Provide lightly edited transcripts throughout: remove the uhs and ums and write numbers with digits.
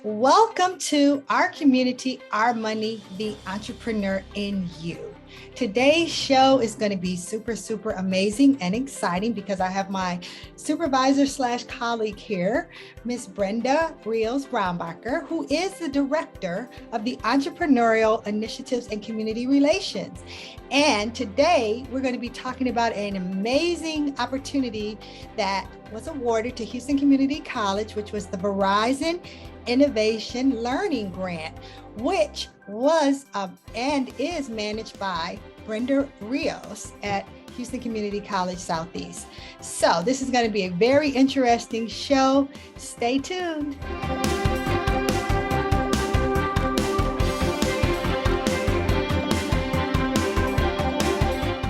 Welcome to our community, our money, the entrepreneur in you. Today's show is going to be super amazing and exciting because I have my supervisor slash colleague here, Miss Brenda Rios-Brombacher, who is the director of the Entrepreneurial Initiatives and Community Relations. And today we're going to be talking about an amazing opportunity that was awarded to Houston Community College, which was the Verizon Innovation Learning Grant, which was and is managed by Brenda Rios at Houston Community College Southeast. So this is going to be a very interesting show. Stay tuned.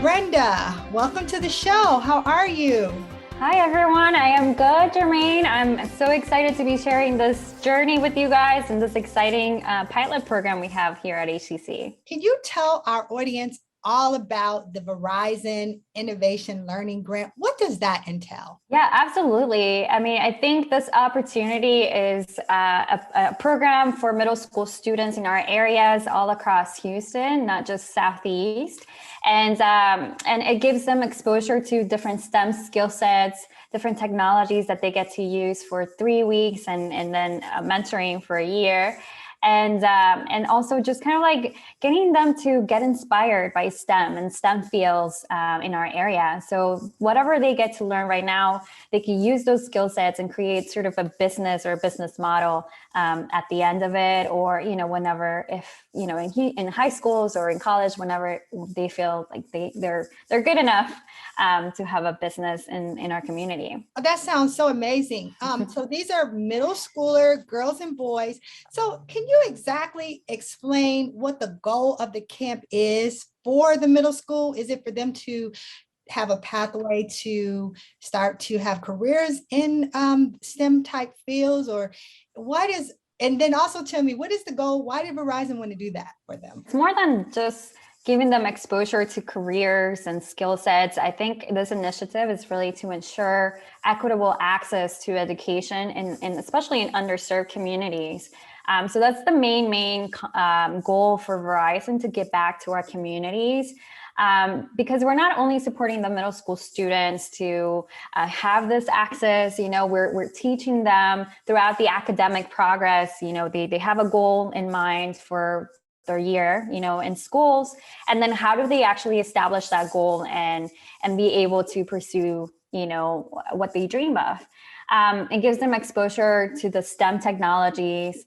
Brenda, welcome to the show. How are you? Hi everyone, I am good, Germaine. I'm so excited to be sharing this journey with you guys and this exciting pilot program we have here at HCC. Can you tell our audience all about the Verizon Innovation Learning Grant? What does that entail? Yeah, absolutely. I mean, I think this opportunity is a program for middle school students in our areas all across Houston, not just Southeast. And it gives them exposure to different STEM skill sets, different technologies that they get to use for 3 weeks and then mentoring for a year. And also just kind of like getting them to get inspired by STEM and STEM fields in our area. So whatever they get to learn right now, they can use those skill sets and create sort of a business or a business model at the end of it, or, whenever, if, in high schools or in college, whenever they feel like they're good enough to have a business in our community. Oh, that sounds so amazing. So these are middle schooler girls and boys. So can you exactly explain what the goal of the camp is for the middle school? Is it for them to have a pathway to start to have careers in STEM type fields, or and then also tell me, what is the goal? Why did Verizon want to do that for them? It's more than just giving them exposure to careers and skill sets. I think this initiative is really to ensure equitable access to education and especially in underserved communities. So that's the main goal for Verizon, to get back to our communities. Because we're not only supporting the middle school students to have this access, we're teaching them throughout the academic progress. They have a goal in mind for their year, in schools, and then how do they actually establish that goal and be able to pursue, what they dream of. It gives them exposure to the STEM technologies,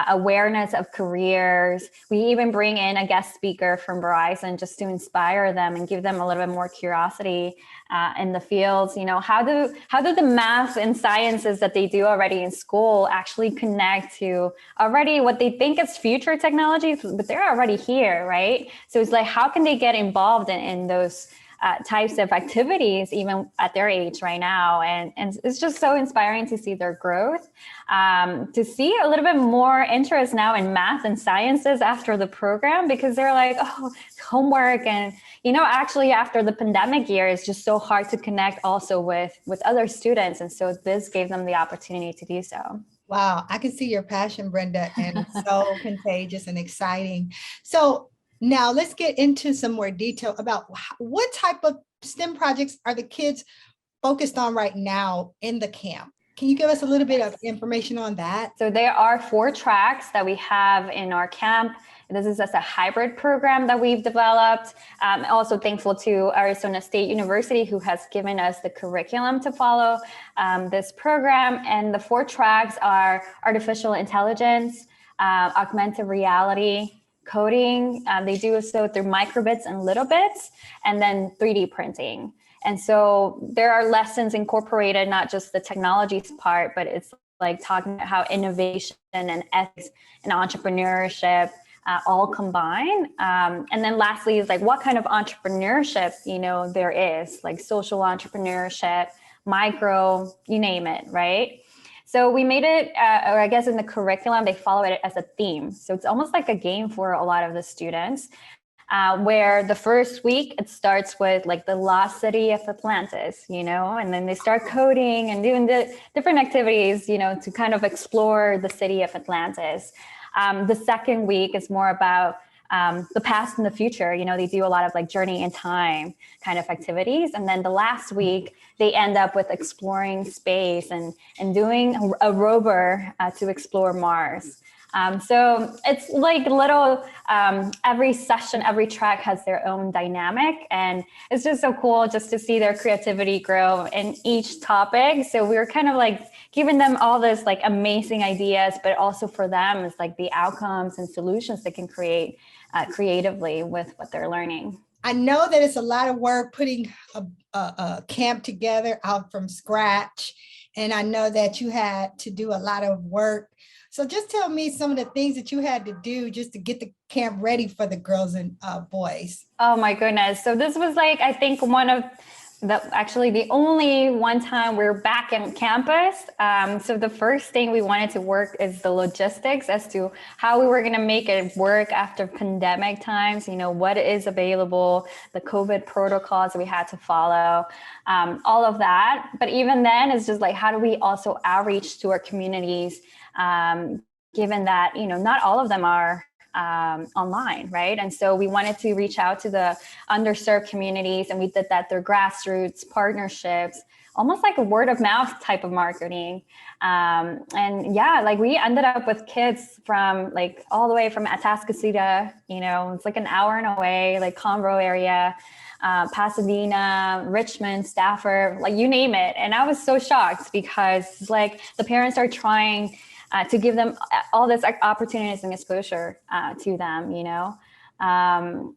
awareness of careers. We even bring in a guest speaker from Verizon just to inspire them and give them a little bit more curiosity in the fields. How do the math and sciences that they do already in school actually connect to already what they think is future technologies, but they're already here, right? So it's like, how can they get involved in those types of activities even at their age right now, and it's just so inspiring to see their growth, to see a little bit more interest now in math and sciences after the program, because they're like, oh, homework, and actually after the pandemic year, it's just so hard to connect also with other students, and so this gave them the opportunity to do so. Wow, I can see your passion, Brenda, and so contagious and exciting. So now let's get into some more detail about what type of STEM projects are the kids focused on right now in the camp. Can you give us a little bit of information on that? So there are 4 tracks that we have in our camp. This is just a hybrid program that we've developed. Also thankful to Arizona State University, who has given us the curriculum to follow this program. And the 4 tracks are artificial intelligence, augmented reality, coding. They do so through microbits and little bits, and then 3D printing. And so there are lessons incorporated, not just the technologies part, but it's like talking about how innovation and ethics and entrepreneurship all combine. And then lastly is like what kind of entrepreneurship, there is, like social entrepreneurship, micro, you name it, right? So we made it, or I guess in the curriculum, they follow it as a theme. So it's almost like a game for a lot of the students. where the first week it starts with like the lost city of Atlantis, and then they start coding and doing the different activities, to kind of explore the city of Atlantis. The second week is more about the past and the future. They do a lot of like journey in time kind of activities. And then the last week, they end up with exploring space and doing a rover to explore Mars. So it's like little, every session, every track has their own dynamic, and it's just so cool just to see their creativity grow in each topic. So we were kind of like giving them all this like amazing ideas, but also for them it's like the outcomes and solutions they can create creatively with what they're learning. I know that it's a lot of work putting a camp together out from scratch. And I know that you had to do a lot of work. So just tell me some of the things that you had to do just to get the camp ready for the girls and boys. Oh my goodness. So this was like, I think the only one time we're back in campus. So the first thing we wanted to work is the logistics as to how we were going to make it work after pandemic times, what is available, the COVID protocols we had to follow, all of that. But even then, it's just like, how do we also outreach to our communities, given that, not all of them are online, right? And so we wanted to reach out to the underserved communities, and we did that through grassroots partnerships, almost like a word of mouth type of marketing. And yeah, like we ended up with kids from like all the way from Atascocita, it's like an hour and away, like Conroe area, Pasadena, Richmond, Stafford, like you name it. And I was so shocked because like the parents are trying to give them all this opportunities and exposure to them, and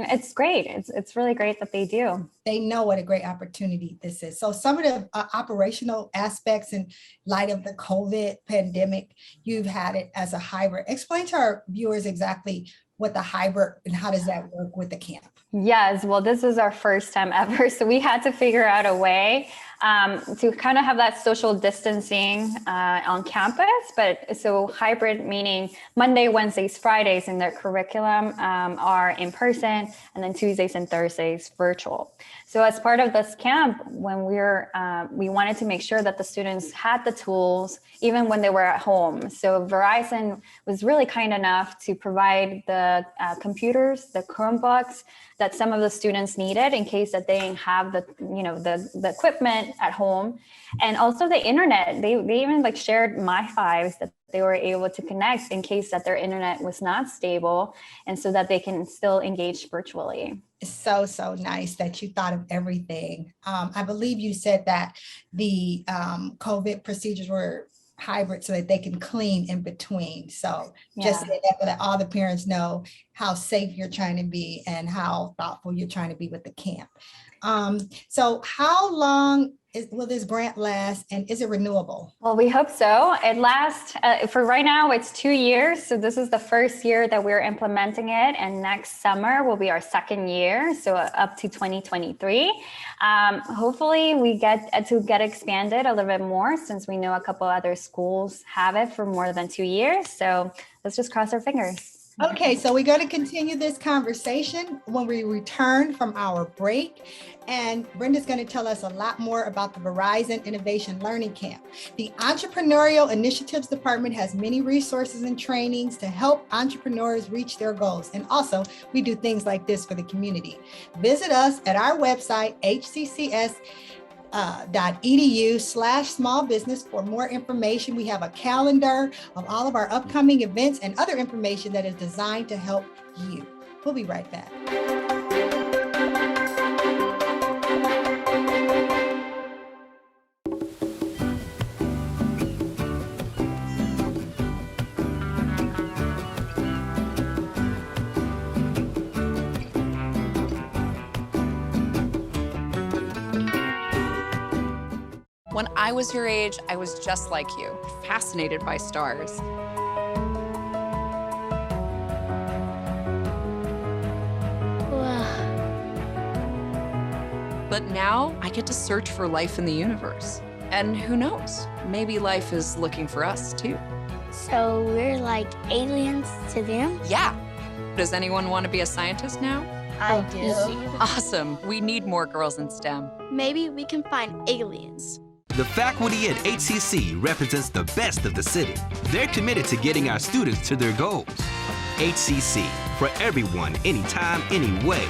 it's great. It's really great that they do. They know what a great opportunity this is. So some of the operational aspects in light of the COVID pandemic, you've had it as a hybrid. Explain to our viewers exactly what the hybrid and how does that work with the camp? Yes, well, this is our first time ever. So we had to figure out a way to kind of have that social distancing on campus. But so hybrid, meaning Monday, Wednesdays, Fridays in their curriculum are in person, and then Tuesdays and Thursdays virtual. So as part of this camp, when we wanted to make sure that the students had the tools, even when they were at home. So Verizon was really kind enough to provide the computers, the Chromebooks that some of the students needed in case that they didn't have the equipment at home, and also the internet. They even like shared MiFis that they were able to connect in case that their internet was not stable, and so that they can still engage virtually. It's so nice that you thought of everything. I believe you said that the COVID procedures were hybrid so that they can clean in between. So just so that all the parents know how safe you're trying to be and how thoughtful you're trying to be with the camp. So how long will this grant last, and is it renewable? Well, we hope so. It lasts, for right now, it's 2 years. So this is the first year that we're implementing it, and next summer will be our second year, so up to 2023. Hopefully we get expanded a little bit more, since we know a couple other schools have it for more than 2 years. So let's just cross our fingers. Okay, so we're going to continue this conversation when we return from our break. And Brenda's going to tell us a lot more about the Verizon Innovation Learning Camp. The Entrepreneurial Initiatives Department has many resources and trainings to help entrepreneurs reach their goals. And also, we do things like this for the community. Visit us at our website, hccs.edu/small business for more information. We have a calendar of all of our upcoming events and other information that is designed to help you. We'll be right back. When I was your age, I was just like you, fascinated by stars. But now I get to search for life in the universe. And who knows, maybe life is looking for us too. So we're like aliens to them? Yeah, Does anyone want to be a scientist now? I do. Awesome. We need more girls in STEM. Maybe we can find aliens. The faculty at HCC represents the best of the city. They're committed to getting our students to their goals. HCC, for everyone, anytime, anyway.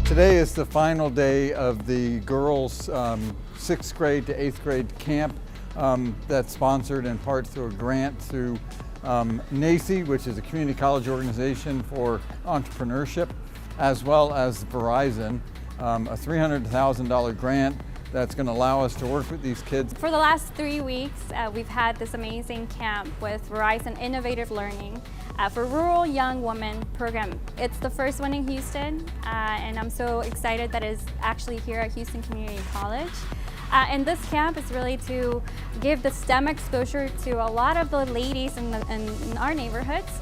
Today is the final day of the girls' 6th grade to 8th grade camp that's sponsored in part through a grant through NACE, which is a community college organization for entrepreneurship, as well as Verizon, a $300,000 grant that's going to allow us to work with these kids. For the last 3 weeks, we've had this amazing camp with Verizon Innovative Learning for Rural Young Women program. It's the first one in Houston, and I'm so excited that it's actually here at Houston Community College. And this camp is really to give the STEM exposure to a lot of the ladies in our neighborhoods,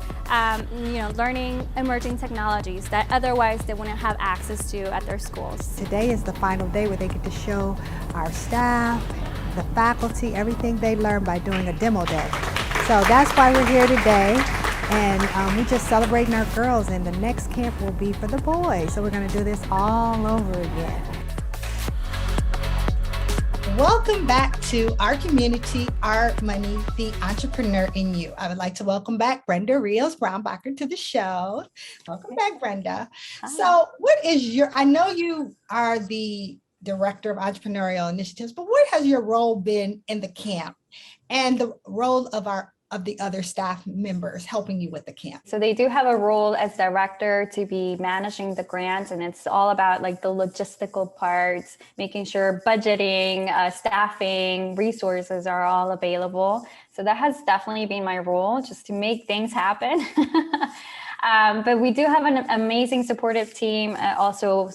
learning emerging technologies that otherwise they wouldn't have access to at their schools. Today is the final day where they get to show our staff, the faculty, everything they learn by doing a demo day. So that's why we're here today. And we're just celebrating our girls, and the next camp will be for the boys. So we're going to do this all over again. Welcome back to Our Community, Our Money, the Entrepreneur in You. I would like to welcome back Brenda Rios-Brombacher to the show. Welcome back, Brenda. Hi. So I know you are the Director of Entrepreneurial Initiatives, but what has your role been in the camp and the role of the other staff members helping you with the camp? So they do have a role as director to be managing the grants, and it's all about like the logistical parts, making sure budgeting, staffing, resources are all available. So that has definitely been my role, just to make things happen. But we do have an amazing supportive team, also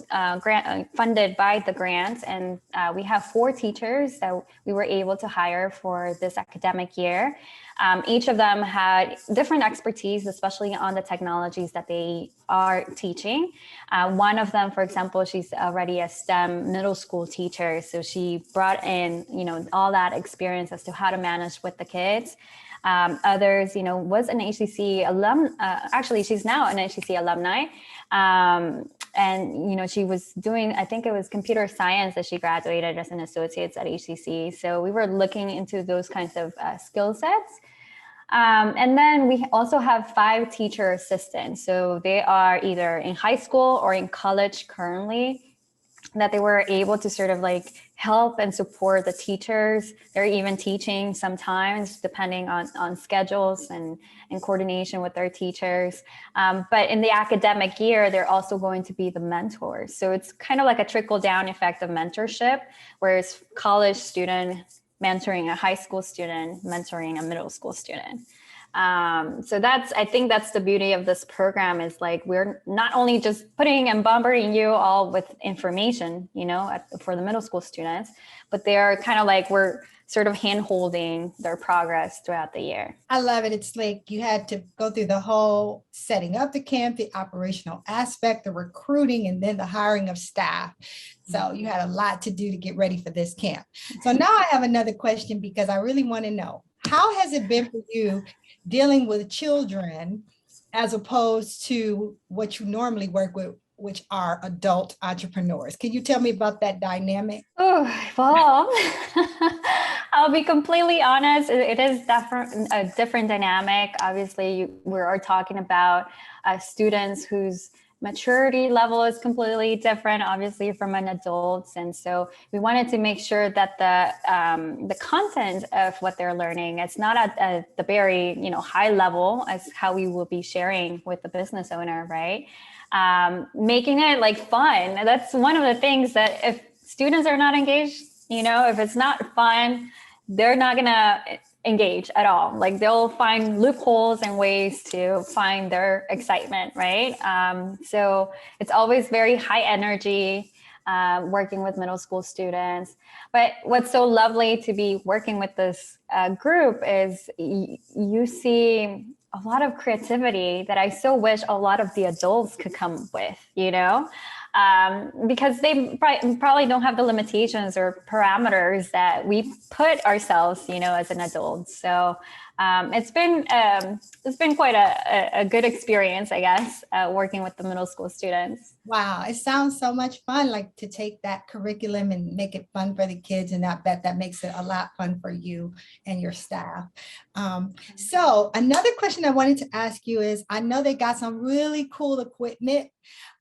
funded by the grants, and we have 4 teachers that we were able to hire for this academic year. Each of them had different expertise, especially on the technologies that they are teaching. One of them, for example, she's already a STEM middle school teacher, so she brought in, all that experience as to how to manage with the kids. Others, was an HCC alum. Actually, she's now an HCC alumni. And, she was doing, I think it was computer science that she graduated as an associate at HCC. So we were looking into those kinds of skill sets. And then we also have 5 teacher assistants. So they are either in high school or in college currently, that they were able to sort of like help and support the teachers. They're even teaching sometimes, depending on schedules and coordination with their teachers. But in the academic year, they're also going to be the mentors. So it's kind of like a trickle down effect of mentorship, whereas college student mentoring a high school student, mentoring a middle school student. So I think that's the beauty of this program, is like, we're not only just putting and bombarding you all with information, for the middle school students, but they are kind of like, we're sort of hand-holding their progress throughout the year. I love it. It's like you had to go through the whole setting up the camp, the operational aspect, the recruiting, and then the hiring of staff. So you had a lot to do to get ready for this camp. So now I have another question, because I really want to know, how has it been for you dealing with children as opposed to what you normally work with, which are adult entrepreneurs? Can you tell me about that dynamic? Oh, well, I'll be completely honest. It is a different dynamic. Obviously, we are talking about students whose maturity level is completely different, obviously, from an adult. And so we wanted to make sure that the content of what they're learning, it's not at the very, high level as how we will be sharing with the business owner, right? Making it like fun. That's one of the things that if students are not engaged, if it's not fun, they're not gonna engage at all. Like, they'll find loopholes and ways to find their excitement, right? So it's always very high energy, working with middle school students. But what's so lovely to be working with this group is you see a lot of creativity that I so wish a lot of the adults could come with, because they probably don't have the limitations or parameters that we put ourselves, as an adult. So it's been quite a good experience, I guess, working with the middle school students. Wow, it sounds so much fun, like to take that curriculum and make it fun for the kids. And I bet that makes it a lot fun for you and your staff. So another question I wanted to ask you is, I know they got some really cool equipment.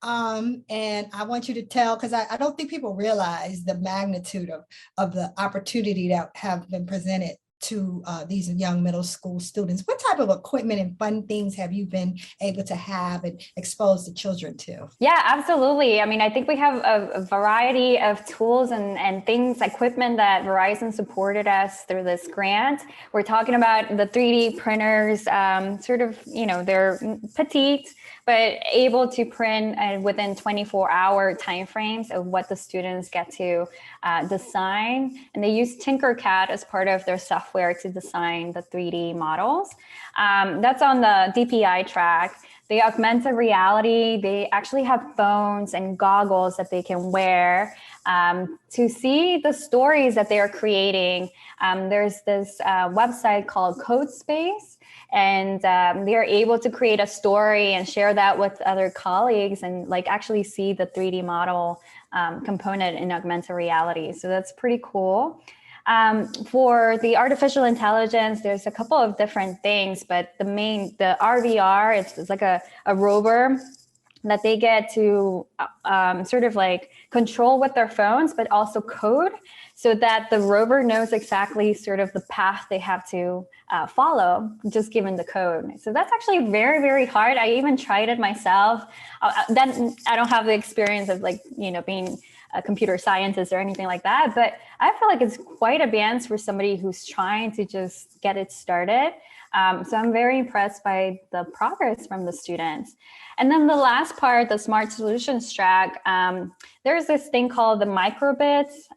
And I want you to tell, because I don't think people realize the magnitude of the opportunity that have been presented to these young middle school students. What type of equipment and fun things have you been able to have and expose the children to? Yeah, absolutely. I mean, I think we have a variety of tools and things, equipment that Verizon supported us through this grant. We're talking about the 3D printers, they're petite, but able to print within 24-hour timeframes of what the students get to design. And they use Tinkercad as part of their software to design the 3D models. That's on the DPI track. The augmented reality, they actually have phones and goggles that they can wear to see the stories that they are creating. There's this website called CodeSpace, and they are able to create a story and share that with other colleagues and actually see the 3D model component in augmented reality. So that's pretty cool. For the artificial intelligence, there's a couple of different things, but the RVR, it's like a rover that they get to control with their phones, but also code so that the rover knows exactly sort of the path they have to follow, just given the code. So that's actually very, very hard. I even tried it myself. Then I don't have the experience of being a computer scientist or anything like that, but I feel like it's quite advanced for somebody who's trying to just get it started. So I'm very impressed by the progress from the students. And then the last part, the Smart Solutions track, there's this thing called the microbits.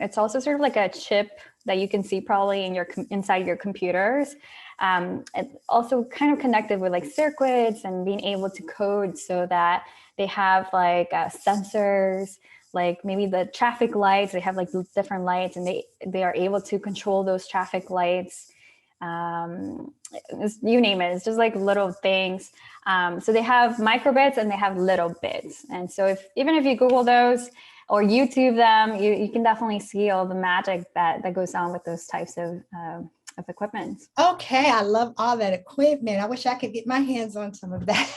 It's also sort of like a chip that you can see probably in inside your computers. It's also kind of connected with circuits and being able to code so that they have sensors, maybe the traffic lights, they have different lights, and they are able to control those traffic lights. You name it, it's just little things. So they have microbits and they have little bits. And so even if you Google those or YouTube them, you can definitely see all the magic that goes on with those types of equipment. Okay, I love all that equipment. I wish I could get my hands on some of that.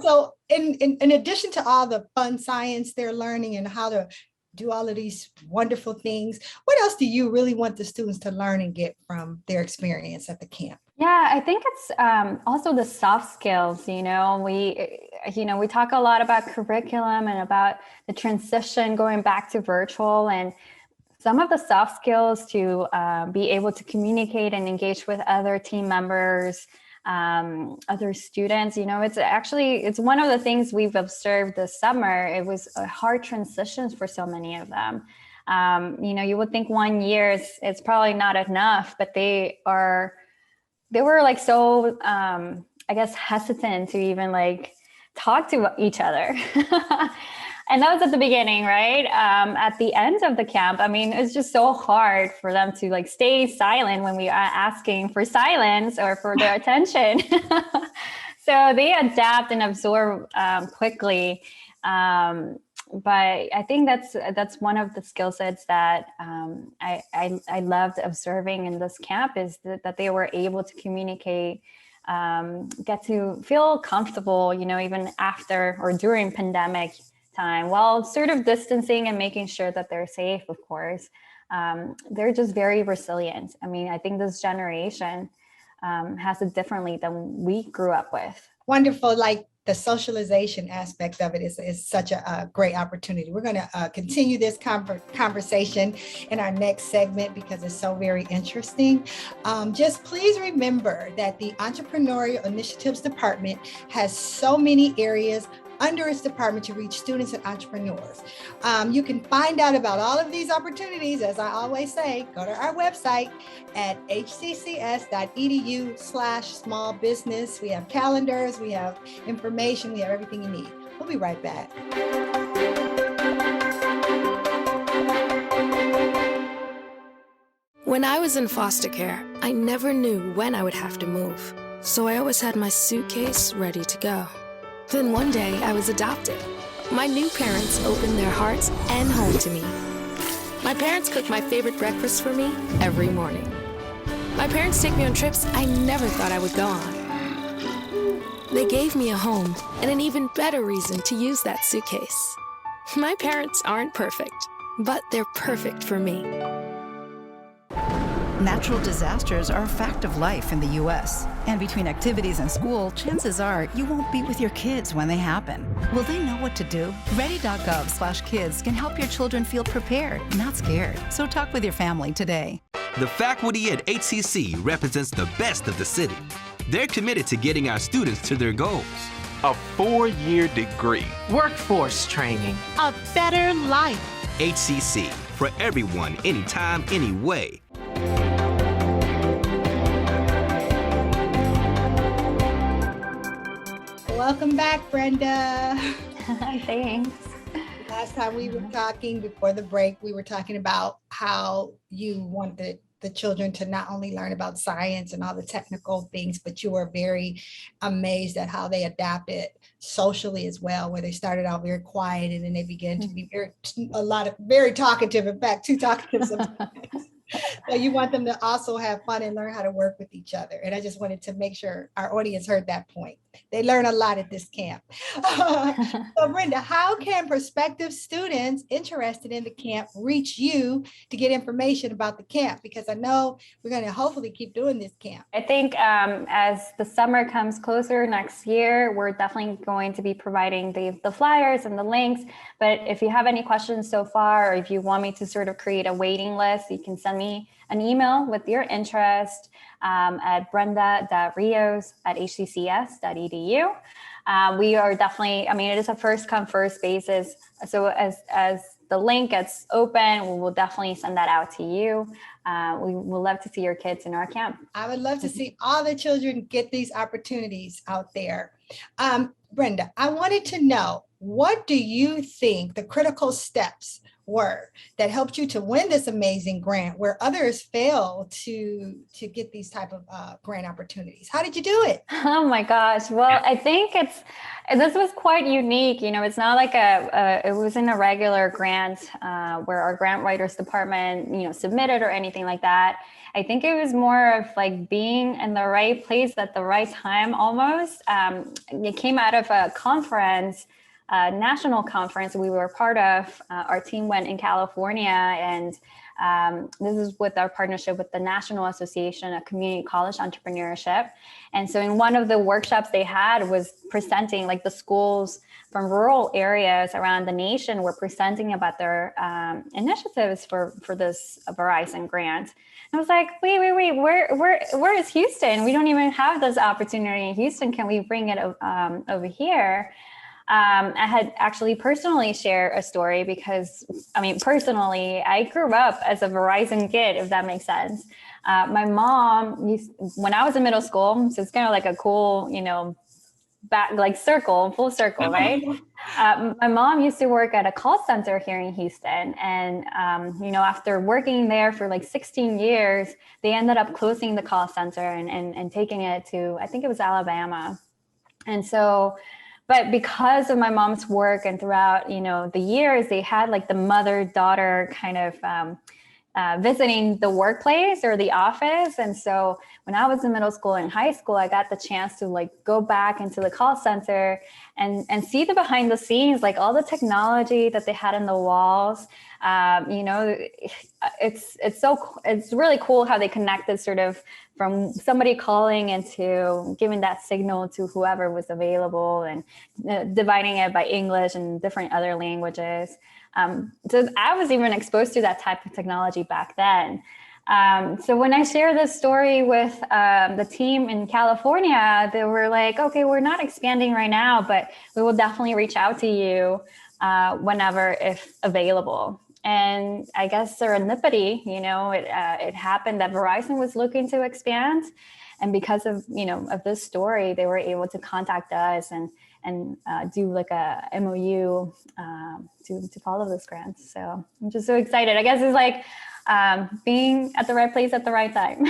So in addition to all the fun science they're learning and how to do all of these wonderful things, what else do you really want the students to learn and get from their experience at the camp? Yeah, I think it's also the soft skills. We talk a lot about curriculum and about the transition going back to virtual, and some of the soft skills to be able to communicate and engage with other team members, other students. It's one of the things we've observed this summer. It was a hard transition for so many of them. You would think 1 year it's probably not enough, but they were so I guess hesitant to even talk to each other. And that was at the beginning, right? At the end of the camp, it's just so hard for them to stay silent when we are asking for silence or for their attention. So they adapt and absorb quickly. But I think that's one of the skill sets that I loved observing in this camp, is that they were able to communicate, get to feel comfortable, even after or during pandemic time, while sort of distancing and making sure that they're safe, of course. They're just very resilient. I think this generation has it differently than we grew up with. Wonderful. The socialization aspect of it is such a great opportunity. We're going to continue this conversation in our next segment because it's so very interesting. Just please remember that the Entrepreneurial Initiatives Department has so many areas under its department to reach students and entrepreneurs. You can find out about all of these opportunities, as I always say, go to our website at hccs.edu/small business. We have calendars, we have information, we have everything you need. We'll be right back. When I was in foster care, I never knew when I would have to move, so I always had my suitcase ready to go. Then one day, I was adopted. My new parents opened their hearts and home to me. My parents cook my favorite breakfast for me every morning. My parents take me on trips I never thought I would go on. They gave me a home and an even better reason to use that suitcase. My parents aren't perfect, but they're perfect for me. Natural disasters are a fact of life in the U.S. And between activities and school, chances are you won't be with your kids when they happen. Will they know what to do? Ready.gov/kids can help your children feel prepared, not scared. So talk with your family today. The faculty at HCC represents the best of the city. They're committed to getting our students to their goals. A 4-year degree. Workforce training. A better life. HCC, for everyone, anytime, anyway. Welcome back, Brenda. Thanks. Last time we were talking before the break, we were talking about how you wanted the children to not only learn about science and all the technical things, but you were very amazed at how they adapted socially as well, where they started out very quiet and then they began to be very talkative. In fact, too talkative sometimes. So you want them to also have fun and learn how to work with each other. And I just wanted to make sure our audience heard that point. They learn a lot at this camp. So Brenda, how can prospective students interested in the camp reach you to get information about the camp? Because I know we're going to hopefully keep doing this camp. I think as the summer comes closer next year, we're definitely going to be providing the flyers and the links. But if you have any questions so far, or if you want me to sort of create a waiting list, you can send me an email with your interest at brenda.rios@hccs.edu. We are definitely, it is a first come first basis. So as the link gets open, we will definitely send that out to you. We would love to see your kids in our camp. I would love to see all the children get these opportunities out there. Brenda, I wanted to know, what do you think the critical steps were that helped you to win this amazing grant where others fail to get these type of grant opportunities? How did you do it? Oh my gosh. Well, I think this was quite unique. It's not like it wasn't a regular grant where our grant writers department, submitted or anything like that. I think it was more of like being in the right place at the right time almost. It came out of a conference, national conference we were part of. Our team went in California, and this is with our partnership with the National Association of Community College Entrepreneurship. And so in one of the workshops they had was presenting, like the schools from rural areas around the nation were presenting about their initiatives for this Verizon grant. And I was like, wait, where is Houston? We don't even have this opportunity in Houston. Can we bring it over here? I had actually personally shared a story because, personally, I grew up as a Verizon kid, if that makes sense. My mom when I was in middle school, so it's kind of like a cool, full circle, right? My mom used to work at a call center here in Houston. And, after working there for like 16 years, they ended up closing the call center and taking it to, I think it was Alabama. And so, but because of my mom's work and throughout, the years, they had like the mother-daughter kind of visiting the workplace or the office. And so when I was in middle school and high school, I got the chance to like go back into the call center and see the behind the scenes, like all the technology that they had in the walls. It's really cool how they connected sort of from somebody calling into giving that signal to whoever was available and dividing it by English and different other languages. So I was even exposed to that type of technology back then. So when I shared this story with the team in California, they were like, okay, we're not expanding right now, but we will definitely reach out to you whenever, if available. And I guess serendipity, it happened that Verizon was looking to expand. And because of, of this story, they were able to contact us and do like a MOU to follow this grant. So I'm just so excited. I guess it's like being at the right place at the right time.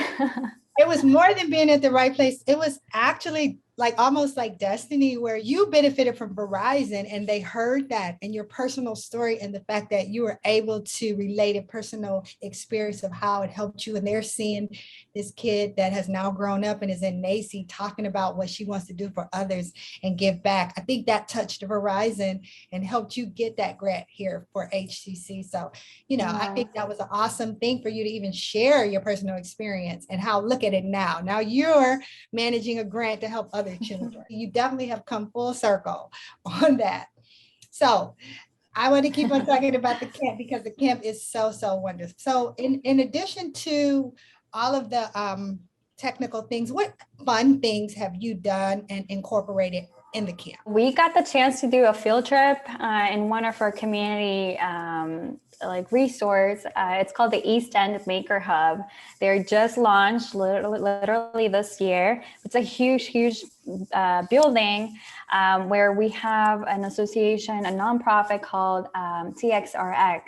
It was more than being at the right place. It was actually like almost like destiny, where you benefited from Verizon and they heard that and your personal story and the fact that you were able to relate a personal experience of how it helped you. And they're seeing this kid that has now grown up and is in NACI talking about what she wants to do for others and give back. I think that touched Verizon and helped you get that grant here for HCC. So, I think that was an awesome thing for you to even share your personal experience and how, look at it now. Now you're managing a grant to help other children. You definitely have come full circle on that. So I want to keep on talking about the camp because the camp is so wonderful. So in addition to all of the technical things, what fun things have you done and incorporated in the camp? We got the chance to do a field trip in one of our community resource. It's called the East End Maker Hub. They're just launched literally this year. It's a huge building where we have an association, a nonprofit called TXRX.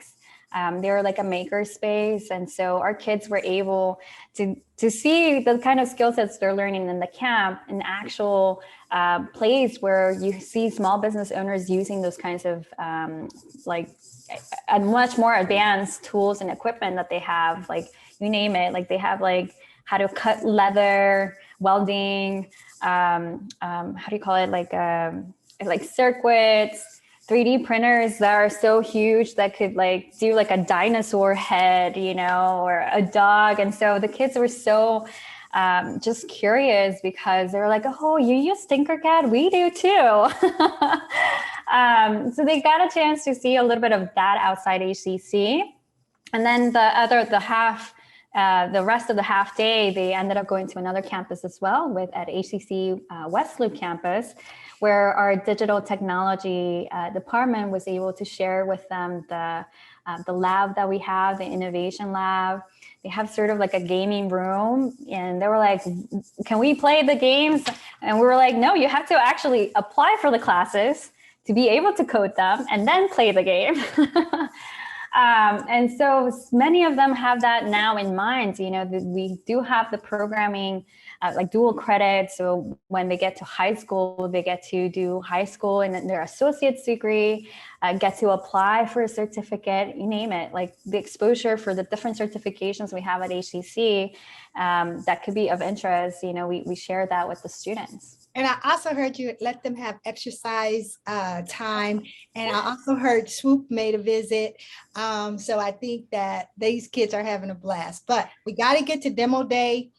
They're like a maker space. And so our kids were able to see the kind of skill sets they're learning in the camp, an actual place where you see small business owners using those kinds of a much more advanced tools and equipment that they have, like you name it, like they have like how to cut leather, welding, how do you call it? Like circuits, 3D printers that are so huge that could like do like a dinosaur head, or a dog. And so the kids were so just curious because they were like, oh, you use Tinkercad? We do too. So they got a chance to see a little bit of that outside HCC. And then the rest of the half day, they ended up going to another campus as well at HCC West Loop campus, where our digital technology department was able to share with them the lab that we have, the innovation lab. They have sort of like a gaming room, and they were like, can we play the games? And we were like, no, you have to actually apply for the classes to be able to code them and then play the game. And so many of them have that now in mind. We do have the programming like dual credit. So when they get to high school, they get to do high school and then their associate's degree, get to apply for a certificate, you name it, like the exposure for the different certifications we have at HCC that could be of interest. We share that with the students. And I also heard you let them have exercise time. And I also heard Swoop made a visit. So I think that these kids are having a blast. But we got to get to demo day.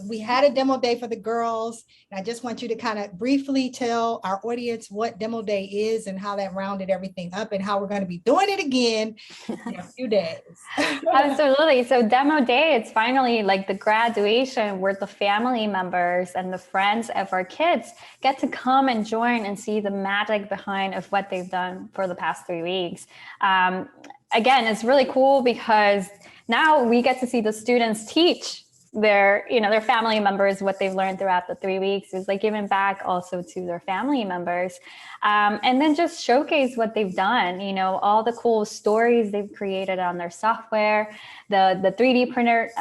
We had a demo day for the girls. And I just want you to kind of briefly tell our audience what demo day is and how that rounded everything up and how we're going to be doing it again in a few days. Absolutely. So demo day, it's finally like the graduation where the family members and the friends of our kids get to come and join and see the magic behind of what they've done for the past 3 weeks. Again, it's really cool because now we get to see the students teach their family members what they've learned throughout the 3 weeks. Is like giving back also to their family members, and then just showcase what they've done. All the cool stories they've created on their software, the 3D printer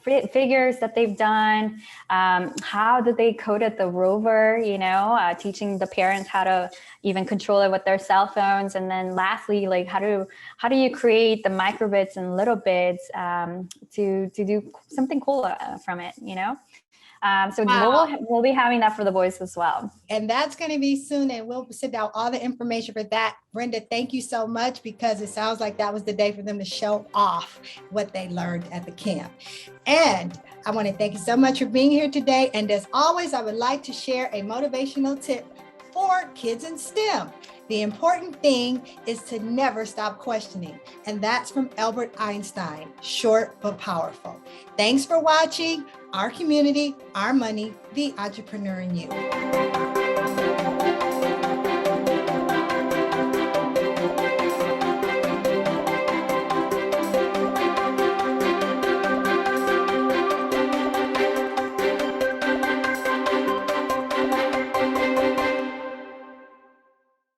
figures that they've done, how did they coded the rover, teaching the parents how to even control it with their cell phones. And then lastly, like how do you create the microbits and little bits to do something cool from it, So wow. we'll be having that for the boys as well. And that's going to be soon. And we'll send out all the information for that. Brenda, thank you so much, because it sounds like that was the day for them to show off what they learned at the camp. And I want to thank you so much for being here today. And as always, I would like to share a motivational tip for kids in STEM. The important thing is to never stop questioning. And that's from Albert Einstein, short but powerful. Thanks for watching Our Community, Our Money, the Entrepreneur in You.